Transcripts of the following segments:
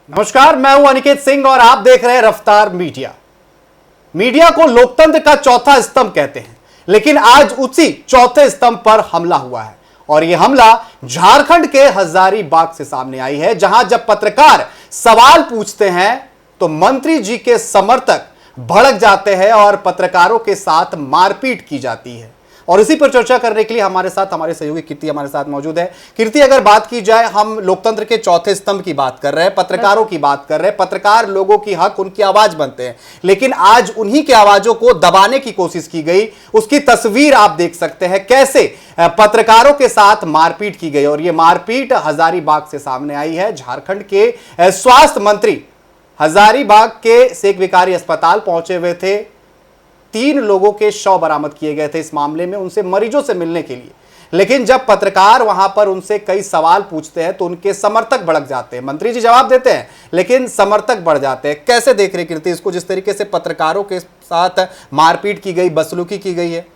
नमस्कार, मैं हूं अनिकेत सिंह और आप देख रहे हैं रफ्तार मीडिया। मीडिया को लोकतंत्र का चौथा स्तंभ कहते हैं, लेकिन आज उसी चौथे स्तंभ पर हमला हुआ है और यह हमला झारखंड के हजारीबाग से सामने आई है, जहां जब पत्रकार सवाल पूछते हैं तो मंत्री जी के समर्थक भड़क जाते हैं और पत्रकारों के साथ मारपीट की जाती है। और इसी पर चर्चा करने के लिए हमारे साथ हमारे सहयोगी कीर्ति हमारे साथ मौजूद है। कीर्ति, अगर बात की जाए, हम लोकतंत्र के चौथे स्तंभ की बात कर रहे हैं, पत्रकारों की बात कर रहे हैं। पत्रकार लोगों की हक, उनकी आवाज बनते हैं, लेकिन आज उन्हीं की आवाजों को दबाने की कोशिश की गई। उसकी तस्वीर आप देख सकते हैं, कैसे पत्रकारों के साथ मारपीट की गई और यह मारपीट हजारीबाग से सामने आई है। झारखंड के स्वास्थ्य मंत्री हजारीबाग के शेख विकारी अस्पताल पहुंचे हुए थे। 3 लोगों के शव बरामद किए गए थे इस मामले में, उनसे मरीजों से मिलने के लिए। लेकिन जब पत्रकार वहां पर उनसे कई सवाल पूछते हैं तो उनके समर्थक भड़क जाते हैं। मंत्री जी जवाब देते हैं लेकिन समर्थक बढ़ जाते हैं। कैसे देख रहे कीर्ति इसको, जिस तरीके से पत्रकारों के साथ मारपीट की गई, बदसलूकी की गई है?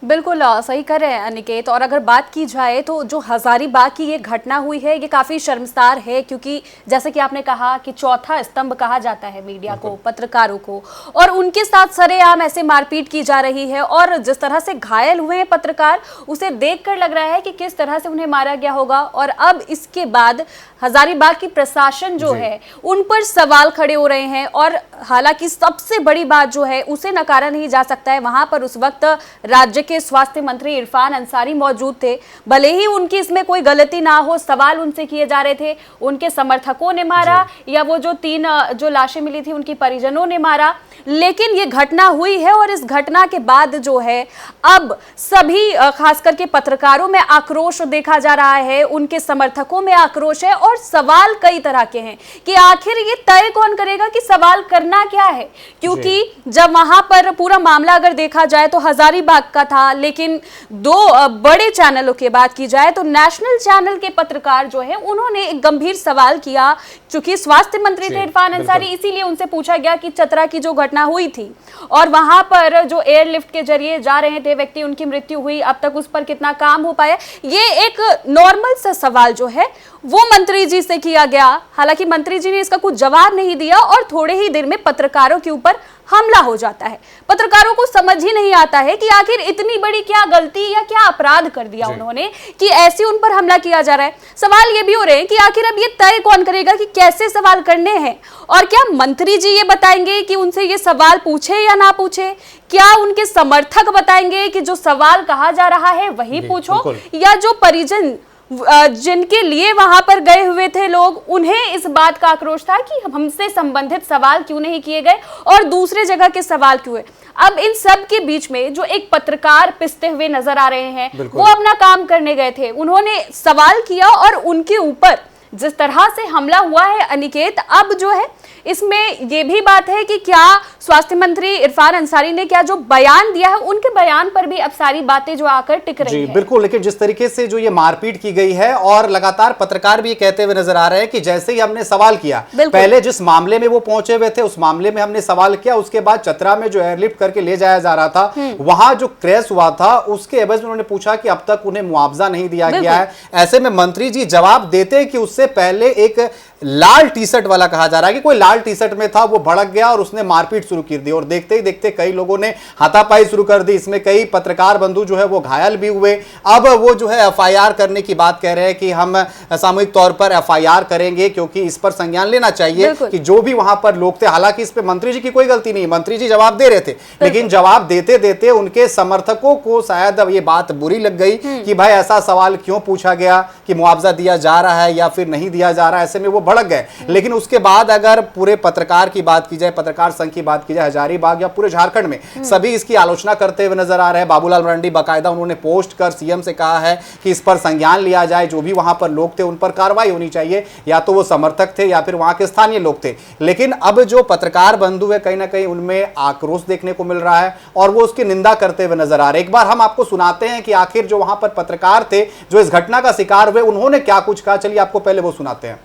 बिल्कुल सही कर रहे हैं अनिकेत। और अगर बात की जाए तो जो हजारीबाग की ये घटना हुई है, ये काफ़ी शर्मसार है, क्योंकि जैसे कि आपने कहा कि चौथा स्तंभ कहा जाता है मीडिया को, पत्रकारों को, और उनके साथ सरेआम ऐसे मारपीट की जा रही है। और जिस तरह से घायल हुए हैं पत्रकार, उसे देखकर लग रहा है कि किस तरह से उन्हें मारा गया होगा। और अब इसके बाद हजारीबाग की प्रशासन जो है उन पर सवाल खड़े हो रहे हैं। और हालांकि सबसे बड़ी बात जो है उसे नकारा नहीं जा सकता है, वहां पर उस वक्त राज्य के स्वास्थ्य मंत्री इरफान अंसारी मौजूद थे। भले ही उनकी इसमें कोई गलती ना हो, सवाल उनसे किए जा रहे थे, उनके समर्थकों ने मारा या वो जो 3 जो लाशें मिली थी उनकी परिजनों ने मारा, लेकिन ये घटना हुई है। और इस घटना के बाद जो है अब सभी खास करके पत्रकारों में आक्रोश देखा जा रहा है, उनके समर्थकों में आक्रोश है। और सवाल कई तरह के हैं कि आखिर ये तय कौन करेगा कि सवाल करना क्या है, क्योंकि जब वहां पर पूरा मामला अगर देखा जाए तो हजारीबाग का था, लेकिन 2 बड़े चैनलों की बात की जाए तो नेशनल चैनल के पत्रकार जो है उन्होंने एक गंभीर सवाल किया। चूंकि स्वास्थ्य मंत्री थे इरफान अंसारी, इसीलिए उनसे पूछा गया कि चतरा की जो घटना हुई थी और वहां पर जो एयरलिफ्ट के जरिए जा रहे थे व्यक्ति, उनकी मृत्यु हुई, अब तक उस पर कितना काम हो पाया, ये एक नॉर्मल सा सवाल जो है वो मंत्री जी से किया गया। हालांकि मंत्री जी ने इसका कुछ जवाब नहीं दिया और थोड़े ही देर में पत्रकारों के ऊपर हमला हो जाता है। पत्रकारों को समझ ही नहीं आता है कि आखिर इतनी बड़ी क्या गलती या क्या अपराध कर दिया उन्होंने कि ऐसे उन पर हमला किया जा रहा है। सवाल ये भी हो रहे हैं कि आखिर अब ये तय कौन करेगा कि कैसे सवाल करने हैं, और क्या मंत्री जी ये बताएंगे कि उनसे ये सवाल पूछे या ना पूछे? क्या उनके समर्थक बताएंगे कि जो सवाल कहा जा रहा है वही पूछो, या जो परिजन जिनके लिए वहां पर गए हुए थे लोग, उन्हें इस बात का आक्रोश था कि हमसे संबंधित सवाल क्यों नहीं किए गए और दूसरे जगह के सवाल क्यों है? अब इन सब के बीच में जो एक पत्रकार पिसते हुए नजर आ रहे हैं, वो अपना काम करने गए थे, उन्होंने सवाल किया और उनके ऊपर जिस तरह से हमला हुआ है अनिकेत, अब जो है इसमें यह भी बात है कि क्या स्वास्थ्य मंत्री इरफान अंसारी ने क्या जो बयान दिया है, उनके बयान पर भी अब सारी बातें जो आकर टिक रही है। बिल्कुल, लेकिन जिस तरीके से जो ये मारपीट की गई है और लगातार पत्रकार भी कहते हुए नजर आ रहे हैं कि जैसे ही हमने सवाल किया, पहले जिस मामले में वो पहुंचे हुए थे उस मामले में हमने सवाल किया, उसके बाद चतरा में जो एयरलिफ्ट करके ले जाया जा रहा था, वहां जो क्रैश हुआ था उसके एवज में उन्होंने पूछा कि अब तक उन्हें मुआवजा नहीं दिया गया है। ऐसे में मंत्री जी जवाब देते हैं कि उससे पहले एक लाल टी शर्ट वाला कहा जा रहा है कि कोई लाल टी शर्ट में था, वो भड़क गया और उसने मारपीट शुरू कर दी और देखते ही देखते कई लोगों ने हाथापाई शुरू कर दी। इसमें कई पत्रकार बंधु जो है वो घायल भी हुए। अब वो जो है एफआईआर करने की बात कह रहे हैं कि हम सामूहिक तौर पर एफआईआर करेंगे, क्योंकि इस पर संज्ञान लेना चाहिए कि जो भी वहां पर लोग थे। हालांकि इस पर मंत्री जी की कोई गलती नहीं, मंत्री जी जवाब दे रहे थे, लेकिन जवाब देते देते उनके समर्थकों को शायद अब ये बात बुरी लग गई कि भाई ऐसा सवाल क्यों पूछा गया कि मुआवजा दिया जा रहा है या फिर नहीं दिया जा रहा है। ऐसे में वो भड़क गए। लेकिन उसके बाद अगर पूरे पत्रकार की बात की जाए, पत्रकार संघ की बात की जाए, हजारीबाग या पूरे झारखंड में सभी इसकी आलोचना करते हुए नजर आ रहे हैं। बाबूलाल मरांडी बाकायदा उन्होंने पोस्ट कर सीएम से कहा है कि इस पर संज्ञान लिया जाए, जो भी वहां पर लोग थे उन पर कार्रवाई होनी चाहिए, या तो वो समर्थक थे या फिर वहां के स्थानीय लोग थे। लेकिन अब जो पत्रकार बंधु है कहीं ना कहीं उनमें आक्रोश देखने को मिल रहा है और वो उसकी निंदा करते हुए नजर आ रहे हैं। एक बार हम आपको सुनाते हैं कि आखिर जो वहां पर पत्रकार थे जो इस घटना का शिकार हुए, उन्होंने क्या कुछ कहा। चलिए आपको पहले वो सुनाते हैं।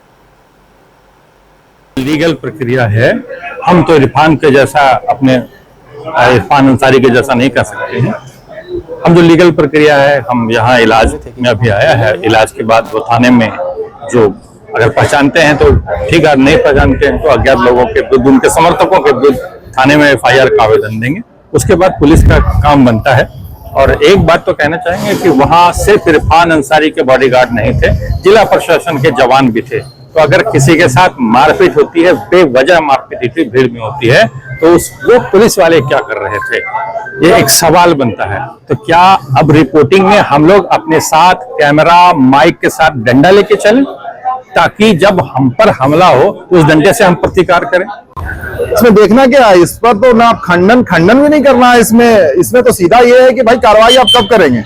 लीगल प्रक्रिया है, हम तो इरफान के जैसा, अपने इरफान अंसारी के जैसा नहीं कर सकते हैं। हम जो लीगल प्रक्रिया है, हम यहाँ इलाज में अभी आया है, इलाज के बाद वो थाने में जो अगर पहचानते हैं तो ठीक है, नहीं पहचानते हैं तो अज्ञात लोगों के विरुद्ध, उनके समर्थकों के विरुद्ध थाने में FIR का आवेदन देंगे। उसके बाद पुलिस का काम बनता है। और एक बात तो कहना चाहेंगे कि वहां सिर्फ इरफान अंसारी के बॉडीगार्ड नहीं थे, जिला प्रशासन के जवान भी थे। तो अगर किसी के साथ मारपीट होती है, बेवजह मारपीट इतनी भीड़ में होती है, तो वो पुलिस वाले क्या कर रहे थे, ये एक सवाल बनता है। तो क्या अब रिपोर्टिंग में हम लोग अपने साथ कैमरा माइक के साथ डंडा लेके चलें, ताकि जब हम पर हमला हो तो उस डंडे से हम प्रतिकार करें? इसमें देखना क्या है, इस पर तो ना आप खंडन भी नहीं करना है। इसमें तो सीधा ये है कि भाई कार्रवाई आप कब करेंगे।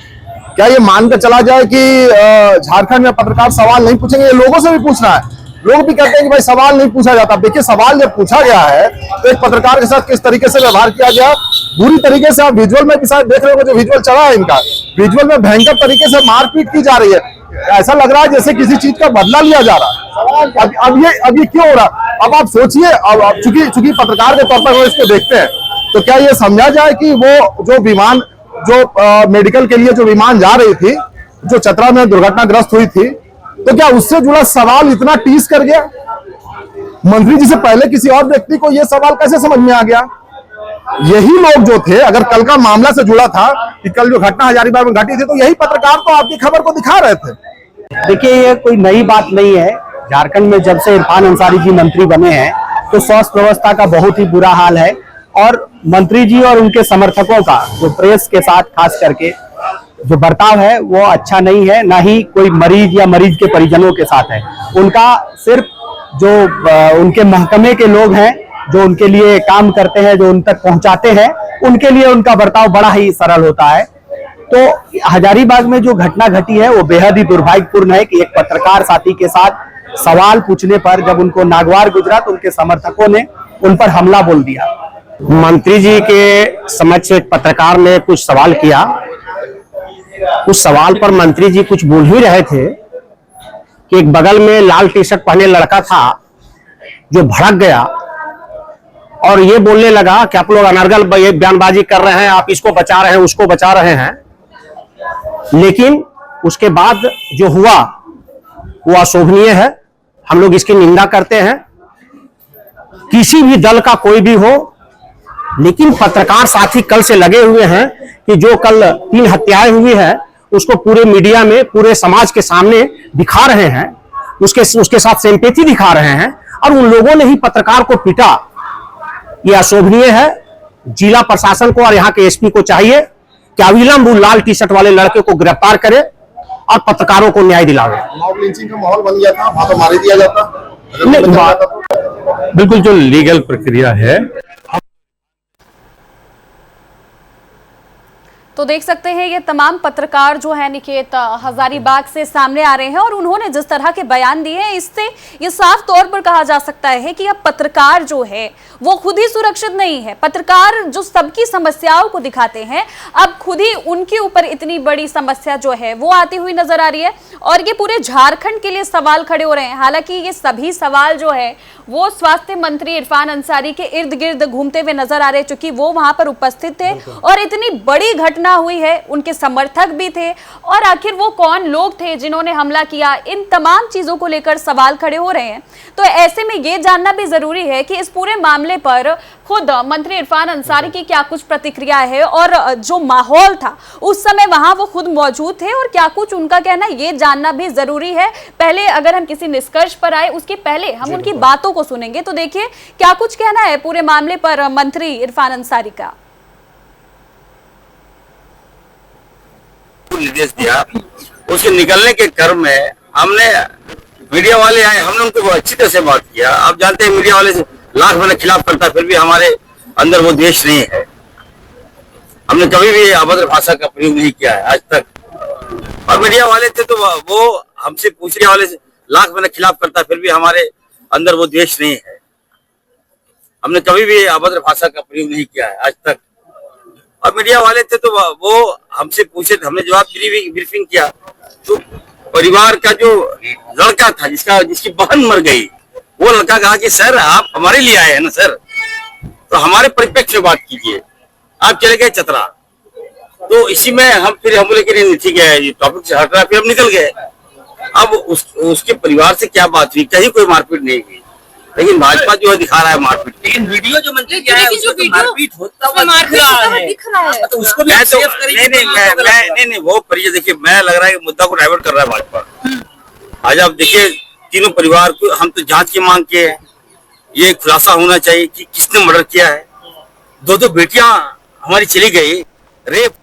क्या ये मानकर चला जाए कि झारखंड में पत्रकार सवाल नहीं पूछेंगे? ये लोगों से भी पूछना है। लोग भी कहते हैं कि भाई सवाल नहीं पूछा जाता। देखिए, सवाल जब पूछा गया है तो एक पत्रकार के साथ किस तरीके से व्यवहार किया गया, बुरी तरीके से। आप विजुअल में भी शायद देख रहे हो, जो विजुअल चला है इनका, विजुअल में भयंकर तरीके से मारपीट की जा रही है। ऐसा लग रहा है जैसे किसी चीज का बदला लिया जा रहा है। अब ये क्यों हो रहा है? अब आप सोचिए, अब चूंकि पत्रकार के तौर पर वो इसको देखते हैं, तो क्या ये समझा जाए कि वो जो विमान, जो मेडिकल के लिए जो विमान जा रही थी, जो चतरा में दुर्घटनाग्रस्त हुई थी, तो क्या उससे जुड़ा सवाल इतना टीज कर गया? मंत्री जी से पहले किसी और व्यक्ति को यह सवाल कैसे समझ में आ गया? यही लोग जो थे, अगर कल का मामला से जुड़ा था कि कल जो घटना हजारीबाग में घटी थी, तो यही पत्रकार तो आपकी खबर को दिखा रहे थे। देखिए, ये कोई नई बात नहीं है। झारखंड में जब से इरफान अंसारी जी मंत्री बने हैं तो स्वास्थ्य व्यवस्था का बहुत ही बुरा हाल है। और मंत्री जी और उनके समर्थकों का जो प्रेस के साथ खास करके जो बर्ताव है वो अच्छा नहीं है, ना ही कोई मरीज या मरीज के परिजनों के साथ है। उनका सिर्फ जो उनके महकमे के लोग हैं, जो उनके लिए काम करते हैं, जो उन तक पहुंचाते हैं, उनके लिए उनका बर्ताव बड़ा ही सरल होता है। तो हजारीबाग में जो घटना घटी है वो बेहद ही दुर्भाग्यपूर्ण है कि एक पत्रकार साथी के साथ सवाल पूछने पर जब उनको नागवार गुजरा तो उनके समर्थकों ने उन पर हमला बोल दिया। मंत्री जी के समक्ष एक पत्रकार ने कुछ सवाल किया। उस सवाल पर मंत्री जी कुछ बोल ही रहे थे कि एक बगल में लाल टी शर्ट पहने लड़का था जो भड़क गया और ये बोलने लगा कि आप लोग अनर्गल बयानबाजी कर रहे हैं, आप इसको बचा रहे हैं, उसको बचा रहे हैं। लेकिन उसके बाद जो हुआ वो अशोभनीय है। हम लोग इसकी निंदा करते हैं, किसी भी दल का कोई भी हो। लेकिन पत्रकार साथी कल से लगे हुए हैं कि जो कल 3 हत्याएं हुई है उसको पूरे मीडिया में, पूरे समाज के सामने दिखा रहे हैं, उसके साथ सिंपैथी दिखा रहे हैं, और उन लोगों ने ही पत्रकार को पीटा। यह अशोभनीय है। जिला प्रशासन को और यहाँ के एसपी को चाहिए कि अविलंब लाल टी शर्ट वाले लड़के को गिरफ्तार करे और पत्रकारों को न्याय दिलावे। मॉब लिंचिंग का माहौल बन गया था, वहां तो मार दिया जाता। बिल्कुल, जो लीगल प्रक्रिया है। तो देख सकते हैं ये तमाम पत्रकार जो है निकेत हजारीबाग से सामने आ रहे हैं और उन्होंने जिस तरह के बयान दिए हैं, इससे ये साफ तौर पर कहा जा सकता है कि अब पत्रकार जो है वो खुद ही सुरक्षित नहीं है। पत्रकार जो सबकी समस्याओं को दिखाते हैं, अब खुद ही उनके ऊपर इतनी बड़ी समस्या जो है वो आती हुई नजर आ रही है और ये पूरे झारखंड के लिए सवाल खड़े हो रहे हैं। हालांकि ये सभी सवाल जो है वो स्वास्थ्य मंत्री इरफान अंसारी के इर्द गिर्द घूमते हुए नजर आ रहे हैं, क्योंकि वो वहां पर उपस्थित थे और इतनी बड़ी घटना हुई है, उनके समर्थक भी थे, और आखिर वो कौन लोग थे जिन्होंने हमला किया, इन तमाम चीजों को लेकर सवाल खड़े हो रहे हैं। तो ऐसे में ये जानना भी जरूरी है कि इस पूरे मामले पर खुद मंत्री इरफान अंसारी की क्या कुछ प्रतिक्रिया है और जो माहौल था उस समय वहां वो खुद मौजूद थे और क्या कुछ उनका कहना, ये जानना भी जरूरी है। पहले अगर हम किसी निष्कर्ष पर आए उसके पहले हम उनकी बातों को सुनेंगे। तो देखिए क्या कुछ कहना है पूरे मामले पर मंत्री इरफान अंसारी का। निर्देश दिया, उसके निकलने के क्रम में हमने मीडिया वाले आए, हमने उनको अच्छी तरह से बात किया। आप जानते हैं मीडिया वाले लाख मैंने खिलाफ करता, फिर भी हमारे अंदर वो द्वेष नहीं है। हमने कभी भी अभद्र भाषा का प्रयोग नहीं किया है आज तक। और मीडिया वाले थे तो वो हमसे पूछने वाले लाख मैंने खिलाफ करता, फिर भी हमारे अंदर वो द्वेष नहीं है। हमने कभी भी अभद्र भाषा का प्रयोग नहीं किया है आज तक। और मीडिया वाले थे तो वो हमसे पूछे, हमने जवाब ब्रीफिंग किया। तो परिवार का जो लड़का था जिसकी बहन मर गई, वो लड़का कहा कि सर आप हमारे लिए आए हैं ना सर, तो हमारे परिप्रेक्ष्य में बात कीजिए। आप चले गए चतरा, तो इसी में हम बोले कि नहीं ठीक है, ये टॉपिक से हट रहा, फिर हम निकल गए। अब उसके परिवार से क्या बात हुई, कहीं कोई मारपीट नहीं हुई, लेकिन भाजपा जो है दिखा रहा है मारपीट। लेकिन वीडियो जो मंत्री क्या है जो उसमें तो मारपीट होता हुआ दिख रहा है, तो उसको भी सेफ करेंगे। नहीं वो परिचय देखिए, मैं लग रहा है कि मुद्दा को डाइवर्ट कर रहा है भाजपा। आज आप देखिए तीनों परिवार को हम तो जांच की मांग किए हैं, ये खुलासा होना चाहिए कि किसने मर्डर किया है। दो बेटियां हमारी चली गई, रेप।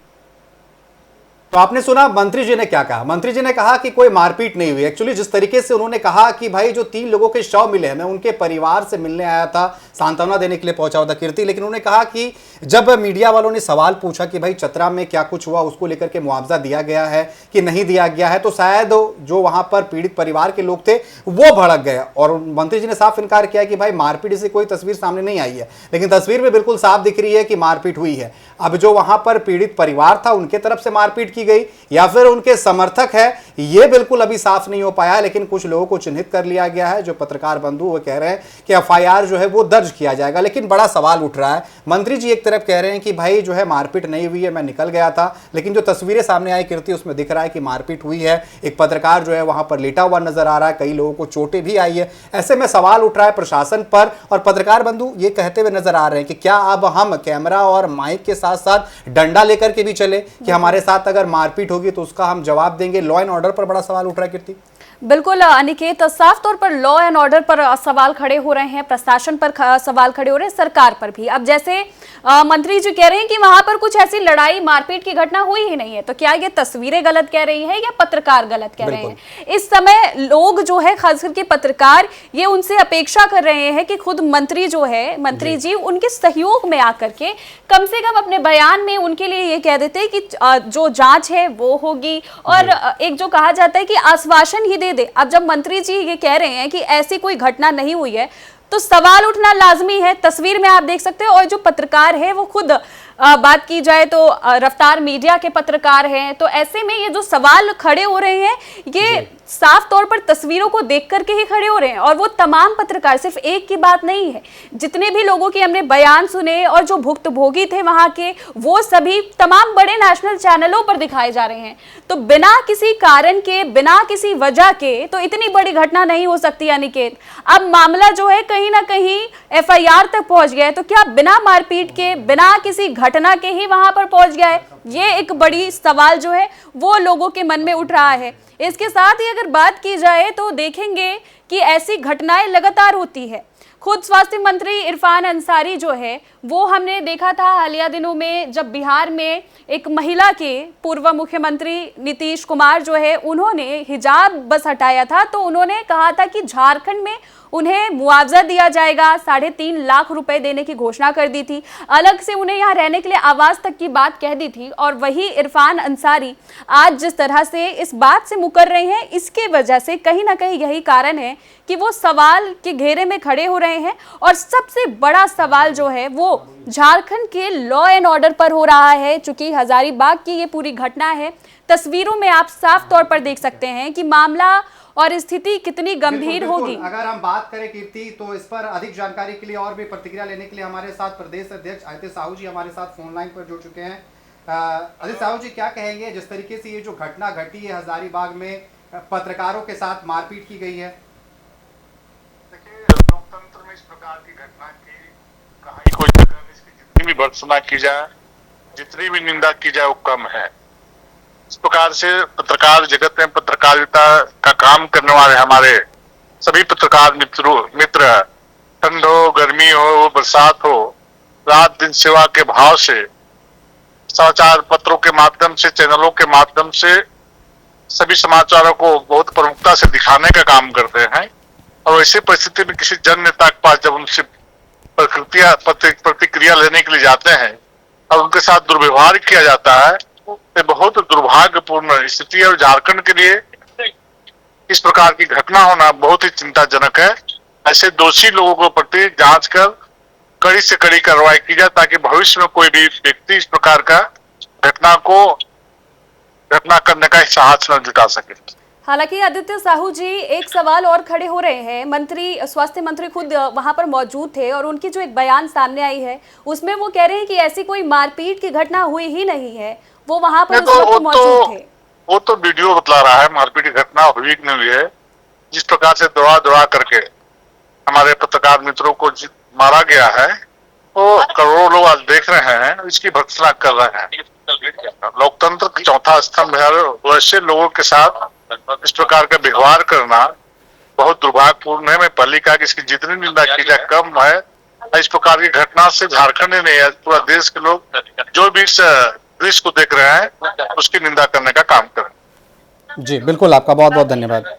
तो आपने सुना मंत्री जी ने क्या कहा। मंत्री जी ने कहा कि कोई मारपीट नहीं हुई। एक्चुअली जिस तरीके से उन्होंने कहा कि भाई जो 3 लोगों के शव मिले हैं, मैं उनके परिवार से मिलने आया था, सांत्वना देने के लिए पहुंचा हुआ था कीर्ति, लेकिन उन्होंने कहा कि जब मीडिया वालों ने सवाल पूछा कि भाई चतरा में क्या कुछ हुआ, उसको लेकर के मुआवजा दिया गया है कि नहीं दिया गया है, तो शायद जो वहां पर पीड़ित परिवार के लोग थे वो भड़क गए। और मंत्री जी ने साफ इनकार किया कि भाई मारपीट से कोई तस्वीर सामने नहीं आई है, लेकिन तस्वीर में बिल्कुल साफ दिख रही है कि मारपीट हुई है। अब जो वहां पर पीड़ित परिवार था उनके तरफ से मारपीट की गई या फिर उनके समर्थक है, ये बिल्कुल अभी साफ नहीं हो पाया। लेकिन कुछ लोगों को चिन्हित कर लिया गया है। जो पत्रकार बंधु वो कह रहे हैं कि एफआईआर जो है वो दर्ज किया जाएगा। लेकिन बड़ा सवाल उठ रहा है, मंत्री जी एक तरफ कह रहे हैं कि भाई जो है मारपीट नहीं हुई है, मैं निकल गया था, लेकिन जो तस्वीरें सामने आई कीर्ति उसमें दिख रहा है कि मारपीट हुई है। एक पत्रकार जो है वहां पर लेटा हुआ नजर आ रहा है, कई लोगों को चोटें भी आई है। ऐसे में सवाल उठ रहा है प्रशासन पर, और पत्रकार बंधु ये कहते हुए नजर आ रहे हैं कि क्या अब हम कैमरा और माइक के साथ साथ डंडा लेकर के भी चले कि हमारे साथ अगर मारपीट होगी तो उसका हम जवाब देंगे। लॉ एंड ऑर्डर पर बड़ा सवाल उठ रहा है कीर्ति। बिल्कुल अनिकेत, साफ तौर पर लॉ एंड ऑर्डर पर सवाल खड़े हो रहे हैं, प्रशासन पर सवाल खड़े हो रहे हैं, सरकार पर भी। अब जैसे मंत्री जी कह रहे हैं कि वहां पर कुछ ऐसी लड़ाई मारपीट की घटना हुई ही नहीं है, तो क्या ये तस्वीरें गलत कह रही हैं या पत्रकार गलत कह रहे हैं? इस समय लोग जो है, खास करके पत्रकार, ये उनसे अपेक्षा कर रहे हैं कि खुद मंत्री जो है, मंत्री जी उनके सहयोग में आकर के कम से कम अपने बयान में उनके लिए ये कह देते हैं कि जो जांच है वो होगी, और एक जो कहा जाता है कि आश्वासन ही दे। अब जब मंत्री जी ये कह रहे हैं कि ऐसी कोई घटना नहीं हुई है, तो सवाल उठना लाजमी है। तस्वीर में आप देख सकते हो, और जो पत्रकार है वो खुद बात की जाए तो रफ्तार मीडिया के पत्रकार हैं। तो ऐसे में ये जो सवाल खड़े हो रहे हैं ये साफ तौर पर तस्वीरों को देख करके ही खड़े हो रहे हैं। और वो तमाम पत्रकार, सिर्फ एक की बात नहीं है, जितने भी लोगों के हमने बयान सुने और जो भुक्तभोगी थे वहां के, वो सभी तमाम बड़े नेशनल चैनलों पर दिखाए जा रहे हैं। तो बिना किसी कारण के, बिना किसी वजह के तो इतनी बड़ी घटना नहीं हो सकती अनिकेत। अब मामला जो है कहीं ना कहीं एफआईआर तक पहुंच गया है, तो क्या बिना मारपीट के, बिना किसी घटना के ही वहां पर पहुंच गया है? ये एक बड़ी सवाल जो है वो लोगों के मन में उठ रहा है। इसके साथ ही अगर बात की जाए तो देखेंगे कि ऐसी घटनाएं लगातार होती है। खुद स्वास्थ्य मंत्री इरफान अंसारी जो है वो हमने देखा था हालिया दिनों में, जब बिहार में एक महिला के, पूर्व मुख्यमंत्री नीतीश कुमार जो है उन्होंने हिजाब बस हटाया था, तो उन्होंने कहा था कि झारखंड में उन्हें मुआवजा दिया जाएगा, 3.5 लाख रुपए देने की घोषणा कर दी थी, अलग से उन्हें यहाँ रहने के लिए आवास तक की बात कह दी थी। और वही इरफान अंसारी आज जिस तरह से इस बात से मुकर रहे हैं, इसके वजह से कहीं ना कहीं यही कारण है कि वो सवाल के घेरे में खड़े हो रहे हैं। और सबसे बड़ा सवाल जो है वो झारखंड के लॉ एंड ऑर्डर पर हो रहा है। चूंकि हजारीबाग की ये पूरी घटना है, तस्वीरों में आप साफ तौर पर देख सकते हैं कि मामला और स्थिति कितनी गंभीर होगी। अगर हम बात करें कीर्ति, तो इस पर अधिक जानकारी के लिए और भी प्रतिक्रिया लेने के लिए हमारे साथ प्रदेश अध्यक्ष आदित्य साहू जी हमारे साथ फोन लाइन पर जुड़ चुके हैं। आदित्य साहू जी, क्या कहेंगे जिस तरीके से ये जो घटना घटी है हजारीबाग में, पत्रकारों के साथ मारपीट की गई है? देखिए, लोकतंत्र में इस प्रकार की घटना की कहीं कोई जगह नहीं, इसकी जितनी भी भर्त्सना की जाए, जितनी भी निंदा की जाए वो कम है। इस प्रकार से पत्रकार जगत में पत्रकारिता का काम करने वाले हमारे सभी पत्रकार मित्र ठंड हो, गर्मी हो, बरसात हो, रात दिन सेवा के भाव से समाचार पत्रों के माध्यम से, चैनलों के माध्यम से सभी समाचारों को बहुत प्रमुखता से दिखाने का काम करते हैं। और ऐसी परिस्थिति में किसी जन नेता के पास जब उनसे प्रतिक्रिया लेने के लिए जाते हैं और उनके साथ दुर्व्यवहार किया जाता है, ये बहुत दुर्भाग्यपूर्ण स्थिति है। और झारखंड के लिए इस प्रकार की घटना होना बहुत ही चिंताजनक है। ऐसे दोषी लोगों को प्रति जांच कर कड़ी से कड़ी कार्रवाई की जाए, ताकि भविष्य में कोई भी व्यक्ति इस प्रकार का घटना करने का साहस न जुटा सके। हालांकि आदित्य साहू जी, एक सवाल और खड़े हो रहे हैं। मंत्री, स्वास्थ्य मंत्री खुद वहां पर मौजूद थे और उनकी जो एक बयान सामने आई है उसमें वो कह रहे हैं कि ऐसी कोई मारपीट की घटना हुई ही नहीं है, वो वहां पर उस वक्त मौजूद थे। वो तो वीडियो बतला रहा है मारपीट की घटना हुई कि नहीं हुई है। जिस प्रकार से दौड़ा दौड़ा करके हमारे पत्रकार मित्रों को मारा गया है, वो करोड़ों लोग आज देख रहे हैं, इसकी भर्त्सना कर रहे हैं। लोकतंत्र का चौथा स्तंभ है, वैसे लोगों के साथ इस प्रकार का व्यवहार करना बहुत दुर्भाग्यपूर्ण है। मैं पहले कहा कि इसकी जितनी निंदा की जाए कम है। इस प्रकार की घटना से झारखंड ही नहीं है, पूरा देश के लोग जो भी इस दृश्य को देख रहे हैं उसकी निंदा करने का काम करें। जी बिल्कुल, आपका बहुत बहुत धन्यवाद।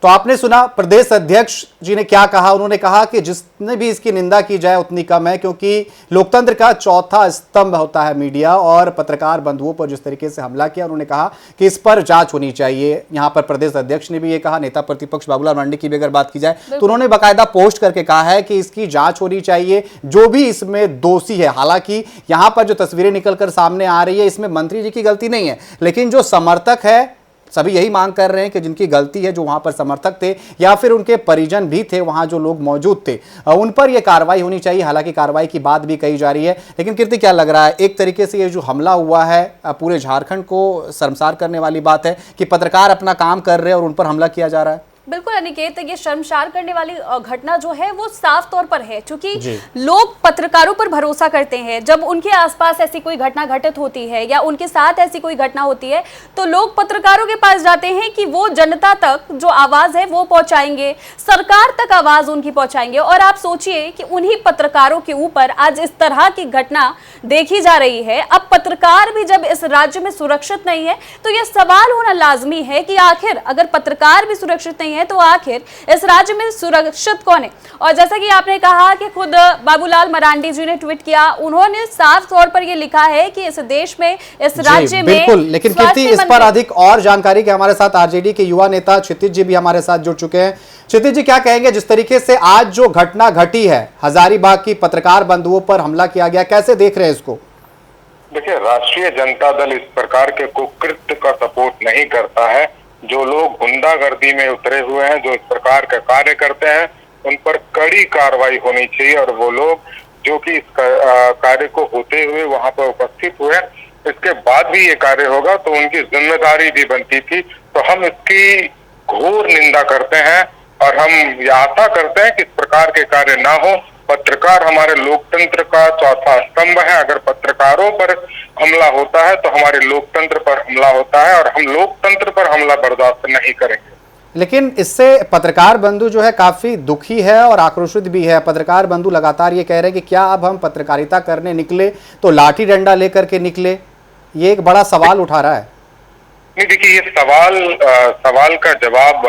तो आपने सुना प्रदेश अध्यक्ष जी ने क्या कहा। उन्होंने कहा कि जितने भी इसकी निंदा की जाए उतनी कम है, क्योंकि लोकतंत्र का चौथा स्तंभ होता है मीडिया, और पत्रकार बंधुओं पर जिस तरीके से हमला किया, उन्होंने कहा कि इस पर जांच होनी चाहिए। यहां पर प्रदेश अध्यक्ष ने भी ये कहा। नेता प्रतिपक्ष बाबूलाल मरांडी की भी अगर बात की जाए तो उन्होंने बाकायदा पोस्ट करके कहा है कि इसकी जांच होनी चाहिए, जो भी इसमें दोषी है। हालांकि यहां पर जो तस्वीरें निकलकर सामने आ रही है, इसमें मंत्री जी की गलती नहीं है, लेकिन जो समर्थक है सभी यही मांग कर रहे हैं कि जिनकी गलती है, जो वहां पर समर्थक थे या फिर उनके परिजन भी थे, वहां जो लोग मौजूद थे, उन पर यह कार्रवाई होनी चाहिए। हालांकि कार्रवाई की बात भी कही जा रही है, लेकिन कीर्ति क्या लग रहा है, एक तरीके से ये जो हमला हुआ है पूरे झारखंड को शर्मसार करने वाली बात है कि पत्रकार अपना काम कर रहे हैं और उन पर हमला किया जा रहा है। बिल्कुल अनिकेत, ये शर्मसार करने वाली घटना जो है वो साफ तौर पर है, क्योंकि लोग पत्रकारों पर भरोसा करते हैं। जब उनके आसपास ऐसी कोई घटना घटित होती है या उनके साथ ऐसी कोई घटना होती है तो लोग पत्रकारों के पास जाते हैं कि वो जनता तक जो आवाज है वो पहुंचाएंगे, सरकार तक आवाज उनकी पहुंचाएंगे। और आप सोचिए कि उन्हीं पत्रकारों के ऊपर आज इस तरह की घटना देखी जा रही है। अब पत्रकार भी जब इस राज्य में सुरक्षित नहीं है तो यह सवाल होना लाजमी है कि आखिर अगर पत्रकार भी सुरक्षित नहीं है तो आखिर इस राज्य में सुरक्षित कौन है। और जैसा कि आपने कहा कि खुद बाबूलाल मरांडी जी ने ट्वीट किया, उन्होंने साफ तौर पर यह लिखा है कि इस देश में, इस राज्य में बिल्कुल। लेकिन कीर्ति, इस पर अधिक और जानकारी के हमारे साथ आरजेडी के युवा नेता क्षितिज जी भी हमारे साथ जुड़ चुके हैं। क्षितिज जी, क्या कहेंगे जिस तरीके से आज जो घटना घटी है, हजारीबाग की पत्रकार बंधुओं पर हमला किया गया, कैसे देख रहे हैं इसको? देखिए, राष्ट्रीय जनता दल इस प्रकार के कुकृत्य का सपोर्ट नहीं करता है। जो लोग गुंडागर्दी में उतरे हुए हैं, जो इस प्रकार का कार्य करते हैं, उन पर कड़ी कार्रवाई होनी चाहिए। और वो लोग जो कि इस कार्य को होते हुए वहां पर उपस्थित हुए, इसके बाद भी ये कार्य होगा तो उनकी जिम्मेदारी भी बनती थी। तो हम इसकी घोर निंदा करते हैं और हम ये आशा करते हैं कि इस प्रकार के कार्य ना हो। पत्रकार हमारे लोकतंत्र का चौथा स्तंभ है। अगर पत्रकारों पर हमला होता है तो हमारे लोकतंत्र पर हमला होता है, और हम लोकतंत्र पर हमला बर्दाश्त नहीं करेंगे। लेकिन इससे पत्रकार बंधु जो है काफी दुखी है और आक्रोशित भी है। पत्रकार बंधु लगातार ये कह रहे हैं कि क्या अब हम पत्रकारिता करने निकले तो लाठी डंडा लेकर के निकले? ये एक बड़ा सवाल उठा रहा है। नहीं, देखिए, ये सवाल का जवाब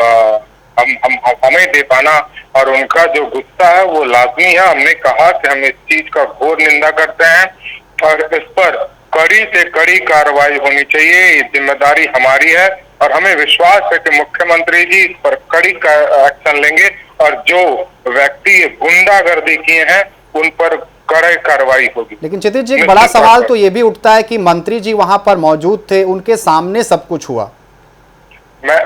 हमें दे पाना और उनका जो गुस्सा है वो लाजमी है। हमने कहा कि हम इस चीज का घोर निंदा करते हैं और इस पर कड़ी से कड़ी कार्रवाई होनी चाहिए। ये जिम्मेदारी हमारी है और हमें विश्वास है कि मुख्यमंत्री जी इस पर कड़ी एक्शन लेंगे और जो व्यक्ति गुंडागर्दी किए हैं उन पर कड़ी कार्रवाई होगी। लेकिन क्षितिज जी, एक बड़ा सवाल तो ये भी उठता है कि मंत्री जी वहां पर मौजूद थे, उनके सामने सब कुछ हुआ। मैं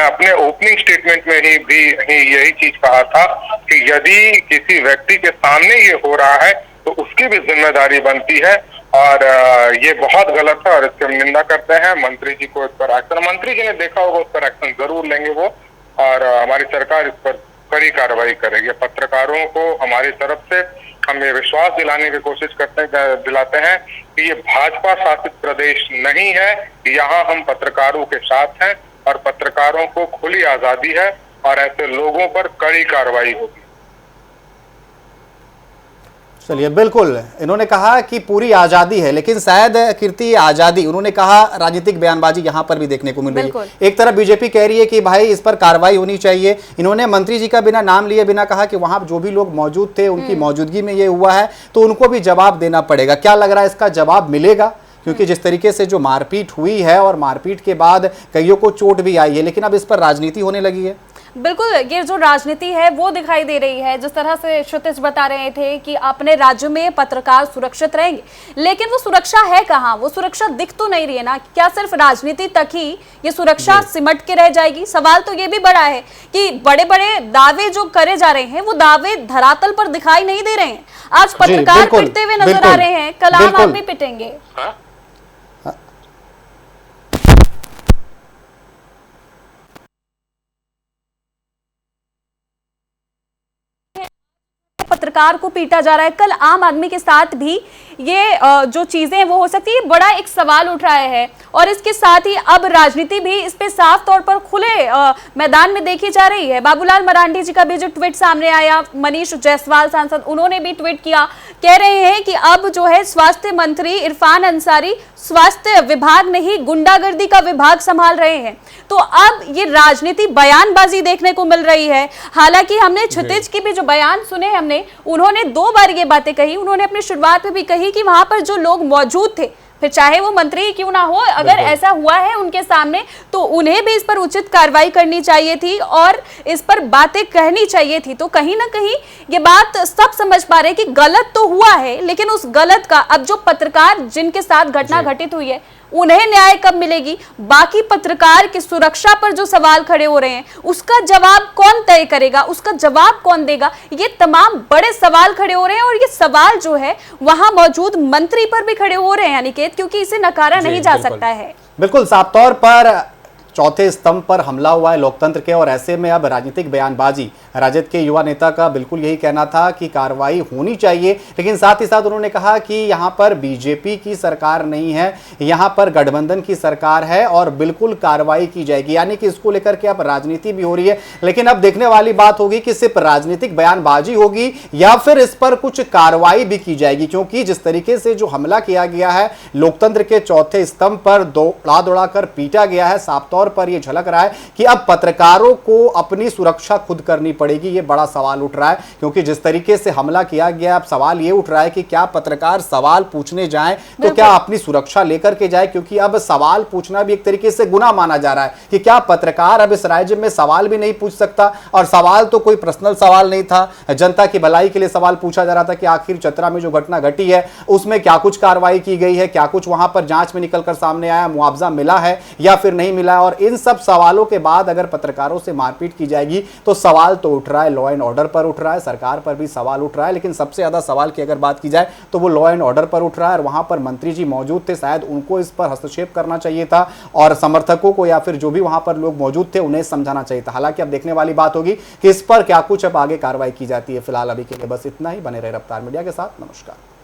अपने ओपनिंग स्टेटमेंट में ही यही चीज कहा था कि यदि किसी व्यक्ति के सामने ये हो रहा है तो उसकी भी जिम्मेदारी बनती है, और ये बहुत गलत है और इसकी हम निंदा करते हैं। मंत्री जी को इस पर एक्शन, मंत्री जी ने देखा होगा, उस पर एक्शन जरूर लेंगे वो, और हमारी सरकार इस पर कड़ी कार्रवाई करेगी। पत्रकारों को हमारी तरफ से हम ये विश्वास दिलाने की कोशिश दिलाते हैं कि ये भाजपा शासित प्रदेश नहीं है। यहाँ हम पत्रकारों के साथ हैं और पत्रकारों को खुली आजादी है और ऐसे लोगों पर कड़ी कार्रवाई होगी। चलिए, बिल्कुल, इन्होंने कहा कि पूरी आजादी है, लेकिन शायद कीर्ति आजादी, उन्होंने कहा राजनीतिक बयानबाजी यहां पर भी देखने को मिल रही है। एक तरफ बीजेपी कह रही है कि भाई इस पर कार्रवाई होनी चाहिए। इन्होंने मंत्री जी का बिना नाम लिए बिना कहा कि वहां जो भी लोग मौजूद थे उनकी मौजूदगी में ये हुआ है, तो उनको भी जवाब देना पड़ेगा। क्या लग रहा है, इसका जवाब मिलेगा? क्योंकि जिस तरीके से जो मारपीट हुई है और मारपीट के बाद कईयों को चोट भी आई है, लेकिन अब इस पर राजनीति होने लगी है। बिल्कुल, ये जो राजनीति है वो दिखाई दे रही है। जिस तरह से क्षितिज बता रहे थे कि अपने राज्य में पत्रकार सुरक्षित रहेंगे, लेकिन वो सुरक्षा है कहाँ? वो सुरक्षा दिख तो नहीं रही है ना। क्या सिर्फ राजनीति तक ही ये सुरक्षा सिमट के रह जाएगी? सवाल तो ये भी बड़ा है कि बड़े बड़े दावे जो करे जा रहे हैं वो दावे धरातल पर दिखाई नहीं दे रहे हैं। आज पत्रकार पिटते हुए नजर आ रहे हैं, कल आम आदमी पिटेंगे। पत्रकार को पीटा जा रहा है, कल आम आदमी के साथ भी ये जो चीजें वो हो सकती है, बड़ा एक सवाल उठ रहा है। और इसके साथ ही अब राजनीति भी इस पे साफ तौर पर खुले मैदान में देखी जा रही है। बाबूलाल मरांडी जी का भी जो ट्वीट सामने आया, मनीष जायसवाल सांसद, उन्होंने भी ट्वीट किया, कह रहे हैं कि अब जो है स्वास्थ्य मंत्री इरफान अंसारी स्वास्थ्य विभाग नहीं गुंडागर्दी का विभाग संभाल रहे हैं। तो अब ये राजनीति बयानबाजी देखने को मिल रही है। हालांकि हमने क्षितिज की भी जो बयान सुने हमने, उन्होंने 2 बार ये बातें कही। उन्होंने अपनी शुरुआत में भी कही कि वहां पर जो लोग मौजूद थे, फिर चाहे वो मंत्री क्यों ना हो, अगर ऐसा हुआ है उनके सामने तो उन्हें भी इस पर उचित कार्रवाई करनी चाहिए थी और इस पर बातें कहनी चाहिए थी। तो कहीं ना कहीं ये बात सब समझ पा रहे हैं कि गलत तो हुआ है, लेकिन उस गलत का अब जो पत्रकार जिनके साथ घटना घटित हुई है उन्हें न्याय कब मिलेगी? बाकी पत्रकार की सुरक्षा पर जो सवाल खड़े हो रहे हैं उसका जवाब कौन तय करेगा, उसका जवाब कौन देगा? ये तमाम बड़े सवाल खड़े हो रहे हैं और ये सवाल जो है वहां मौजूद मंत्री पर भी खड़े हो रहे हैं अनिकेत, क्योंकि इसे नकारा नहीं जा सकता है। बिल्कुल, साफ तौर पर चौथे स्तंभ पर हमला हुआ है लोकतंत्र के, और ऐसे में अब राजनीतिक बयानबाजी, राजद के युवा नेता का बिल्कुल यही कहना था कि कार्रवाई होनी चाहिए, लेकिन साथ ही साथ उन्होंने कहा कि यहाँ पर बीजेपी की सरकार नहीं है, यहाँ पर गठबंधन की सरकार है और बिल्कुल कार्रवाई की जाएगी। यानी कि इसको लेकर के अब राजनीति भी हो रही है, लेकिन अब देखने वाली बात होगी कि सिर्फ राजनीतिक बयानबाजी होगी या फिर इस पर कुछ कार्रवाई भी की जाएगी, क्योंकि जिस तरीके से जो हमला किया गया है लोकतंत्र के चौथे स्तंभ पर, दौड़ा कर पीटा गया है, साफ तौर पर यह झलक रहा है कि अब पत्रकारों को अपनी सुरक्षा खुद करनी पड़ेगी। यह बड़ा सवाल उठ रहा है, क्योंकि जिस तरीके से हमला किया गया, अब सवाल यह उठ रहा है कि क्या पत्रकार सवाल पूछने जाएं तो क्या अपनी सुरक्षा लेकर के जाए, क्योंकि अब सवाल पूछना भी एक तरीके से गुनाह माना जा रहा है कि क्या पत्रकार अब इस राज्य में सवाल भी नहीं पूछ सकता। और सवाल तो कोई पर्सनल सवाल नहीं था, जनता की भलाई के लिए सवाल पूछा जा रहा था कि आखिर चतरा में जो घटना घटी है उसमें क्या कुछ कार्रवाई की गई है, क्या कुछ वहां पर जांच में निकलकर सामने आया, मुआवजा मिला है या फिर नहीं मिला। और इन सब सवालों के बाद अगर पत्रकारों से मारपीट की जाएगी तो सवाल तो उठ रहा है, लॉ एंड ऑर्डर पर उठ रहा है, सरकार पर भी सवाल उठ रहा है, लेकिन सबसे ज्यादा सवाल की अगर बात की जाए तो वो लॉ एंड ऑर्डर पर उठ रहा है। और वहां पर मंत्री जी मौजूद थे, शायद उनको इस पर हस्तक्षेप करना चाहिए था और समर्थकों को या फिर जो भी वहां पर लोग मौजूद थे उन्हें समझाना चाहिए था। हालांकि अब देखने वाली बात होगी कि इस पर क्या कुछ अब आगे कार्रवाई की जाती है। फिलहाल अभी के लिए बस इतना ही। बने रहे रफ्तार मीडिया के साथ। नमस्कार।